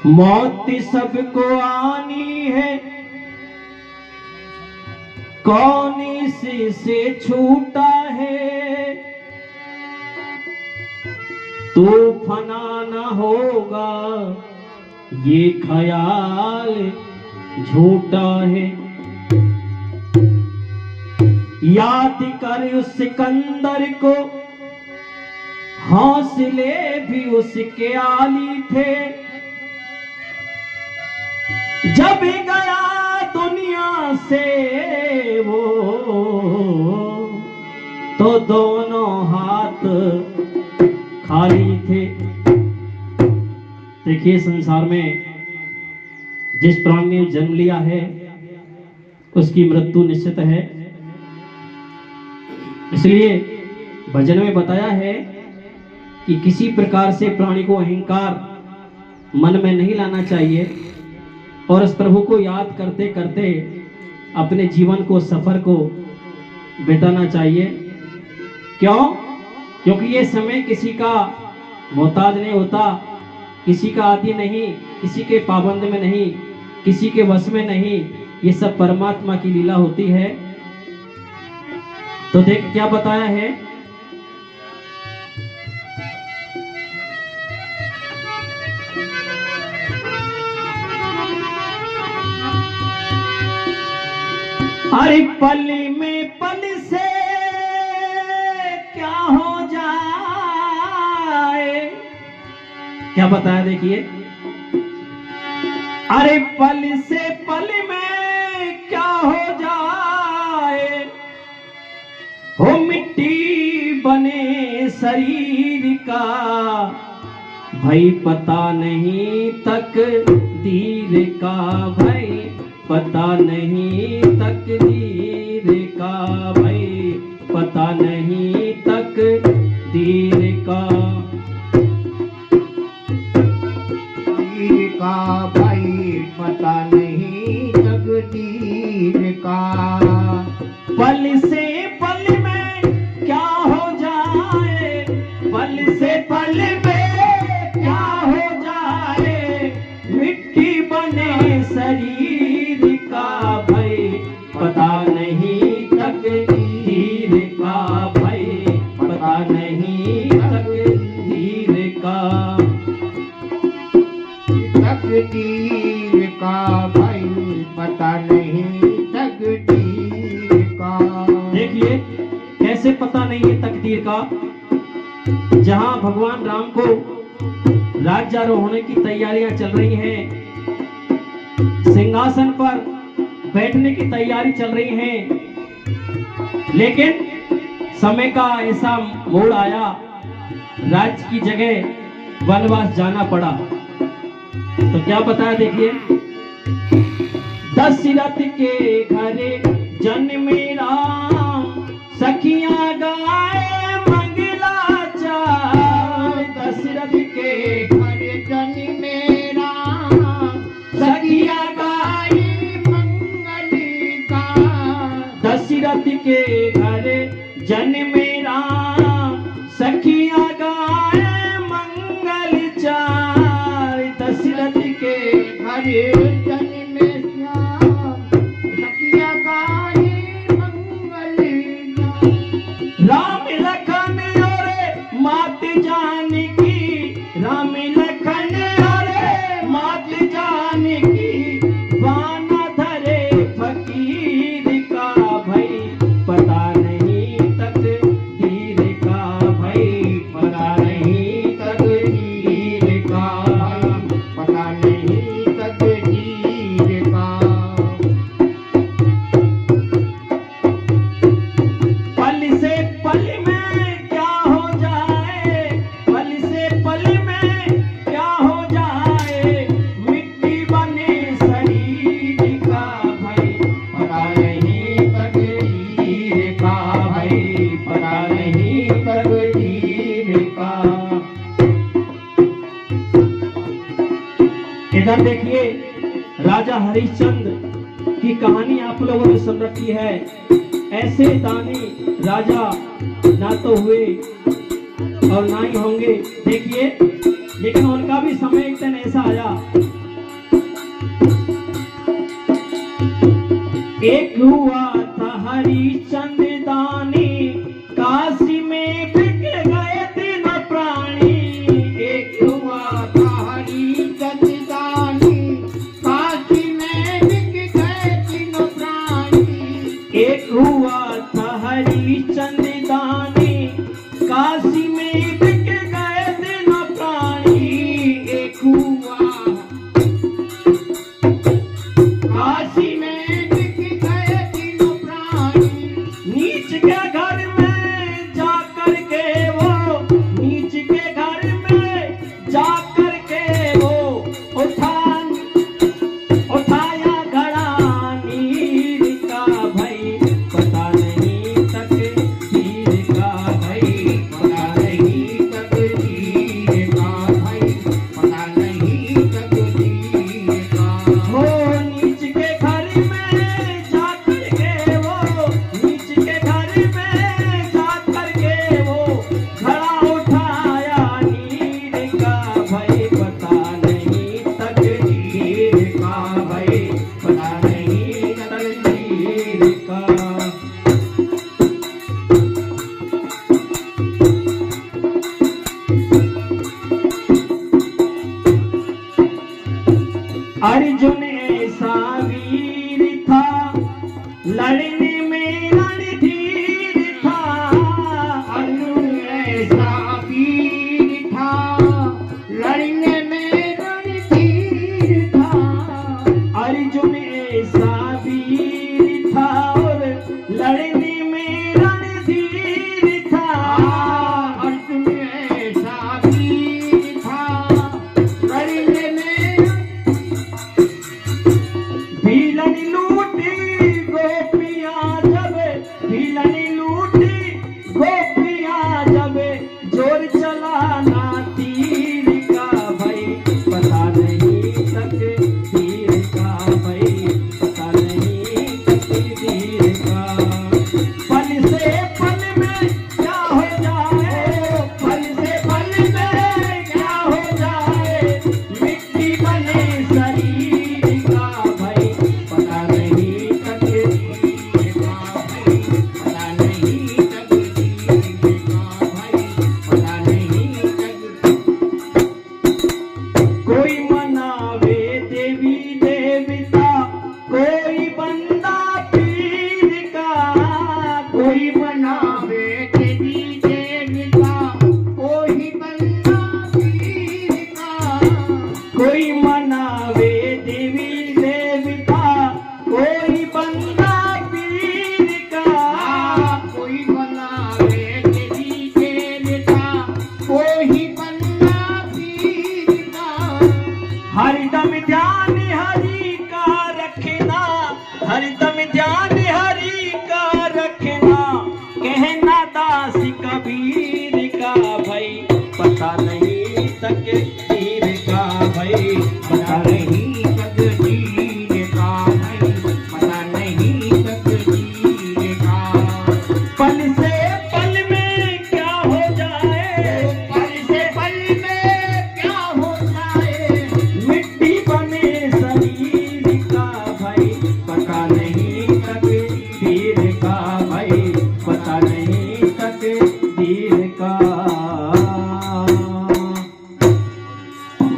मौत सबको आनी है, कौन इससे छूटा है। तो फना न होगा ये ख्याल झूठा है। याद कर उस सिकंदर को, हौसले भी उसके आली थे। जब गया दुनिया से वो, तो दोनों हाथ खाली थे। देखिए, संसार में जिस प्राणी ने जन्म लिया है उसकी मृत्यु निश्चित है। इसलिए भजन में बताया है कि किसी प्रकार से प्राणी को अहंकार मन में नहीं लाना चाहिए और उस प्रभु को याद करते करते अपने जीवन को, सफर को बिताना चाहिए। क्यों? क्योंकि ये समय किसी का मोहताज नहीं होता, किसी का आदि नहीं, किसी के पाबंद में नहीं, किसी के वश में नहीं। ये सब परमात्मा की लीला होती है। तो देख क्या बताया है, अरे पल में पल से क्या हो जाए। क्या बताया देखिए, अरे पल से पल में क्या हो जाए। हो मिट्टी बने शरीर का, भाई पता नहीं तकदीर का। भाई पता नहीं तकदीर का, भाई पता नहीं तकदीर का। तकदीर का भाई पता नहीं तकदीर का। पल से पल में क्या हो जाए, पल से पल में क्या हो जाए। मिट्टी बने शरीर का, भाई पता नहीं तकदीर का। भाई पता नहीं तकदीर का। तकदीर का भाई पता नहीं तकदीर का। देखिए कैसे पता नहीं है तकदीर का। जहां भगवान राम को राज्यारोहण की तैयारियां चल रही हैं, सिंहासन पर बैठने की तैयारी चल रही है, लेकिन समय का ऐसा मोड़ आया, राज्य की जगह वनवास जाना पड़ा। तो क्या बताया देखिए, दशरथ के घरे जन्मे राम, सखियां गाए मंगलाचार। दशरथ के घरे जन्मे राम, सखियां गाई मंगल गान। दशरथ के घरे जन्मे राम, सखियां गाए मंगल चार। दशरथ के घरे जन्मे श्याम, सखियां गाई मंगल गान। राम लखन और मात जानकी, राम लखन और मात जानकी, बाना धरे फकीर का। भाई पता नहीं तकदीर का, भाई पता नहीं तकदीर का। पता नहीं तकदीर का। पल से पल में क्या हो जाए, पल से पल में क्या हो जाए। मिट्टी बने शरीर का, भाई पता नहीं तकदीर का। भाई पता नहीं तकदीर का। इधर देखिए, राजा हरिश्चंद्र की कहानी आप लोगों ने सुन रखी है। ऐसे दानी राजा ना तो हुए और ना ही होंगे। देखिए, लेकिन उनका भी समय एक दिन ऐसा आया एक हुआ था हरिचंद दानी, काशी में बिक गए तीनों प्राणी। एक हुआ था हरिचंद दानी, काशी में बिक गए तीनों प्राणी। एक हुआ था हरिचंद दानी, काशी में बिक गए तीनों प्राणी। एक हुआ काशी में बिक गए तीनों प्राणी। नीच के घर में जा कर के वो, नीच के घर में जा कर के वो उठाया घड़ा नीर का भाई, पता नहीं तकदीर का भाई, पता नहीं तकदीर का भाई, पता नहीं तकदीर का। हो नीच के घर में जा कर के वो, नीच के घर में जा कर के वो घड़ा उठाया नीर का भाई, पता नहीं तकदीर का भाई, पता नहीं तकदीर का। अर्जुन ऐसा वीर था, लड़ने में रणधीर था। अर्जुन ऐसा वीर था, लड़ने में रणधीर था। अर्जुन ऐसा वीर था और लड़ने में रणधीर था। अर्जुन ऐसा वीर था, लड़ने में भीलन लूटी गोपियां जब, भीलन लूटी गोपियां जब, जोर चलाना तीर का भाई, पता नहीं तकदीर का भाई, पता नहीं तकदीर का। पल से पल में क्या हो जाए, पल से पल में क्या हो जाए, मिट्टी बने शरीर का भाई, पता नहीं तकदीर का भाई, पता नहीं तकदीर का भाई, पता नहीं तकदीर। कोई मनावे देवी देवता, कोई बंदा पीर का। कोई बनावे देवी देवता, कोई बंदा पीर का। कोई मनावे देवी देवता, कोई बंदा पीर का। कोई बनावे देवी देवता, कोई बंदा पीर का। हरदम ध्यान हरि का रखना, हरदम ध्यान हरि का रखना, कहना दास कबीर का भाई, पता नहीं तक